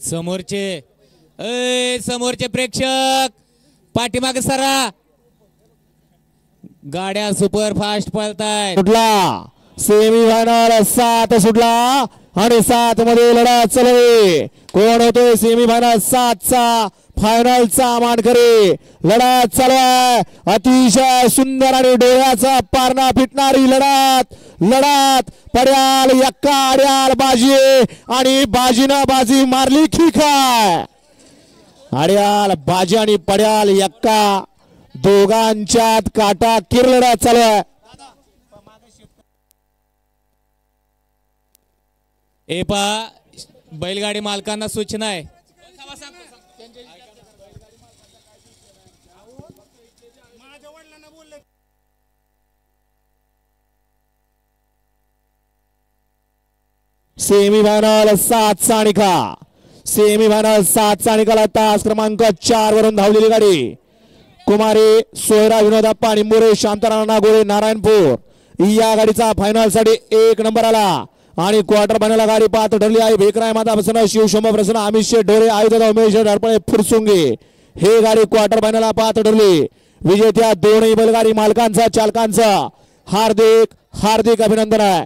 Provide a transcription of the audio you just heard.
समोरचे प्रेक्षक पाठीमागे सरा. गाड्या सुपर फास्ट पळतायत. सुटला सेमी फायनल 7 सुटला आणि 7 मध्ये लढत चालू. कोण होतोय सेमी फायनल 7 चा फायनलचा मानकरी. लढत चालू आहे. अतिशय सुंदर आणि डोळ्याचा पारणा फिटणारी लढत पड्याल एक्का आड्याल बाजी आणि बाजीनं बाजी मारली की काय. आड्याल बाजी आणि पड्याल एक्का दोघांच्यात काटा किर लढत चालू आहे. बैलगाडी मालकांना सूचना आहे. सेमीफायनल 7 चा निकाल. सेमीफायनल 7 चा निकाल. तास क्रमांक 4 वरून धावलेली गाडी कुमारी सोयरा विनोदप्पा निंबुरे शांताराम नागोरे नारायणपूर या गाडीचा फायनल साठी 1 नंबर आला आणि क्वार्टर फायनल गाडी पाहत ठरली आहे. भेकराय माता प्रसन्न शिवशंभ प्रसन्न अमित शेठ ढोरे आयुध उमेश ढरपळे फुरसुंगे हे गाडी क्वार्टर फायनल पाहत ठरली. विजेत्या दोन्ही बैलगाडी मालकांचा चालकांचा हार्दिक अभिनंदन आहे.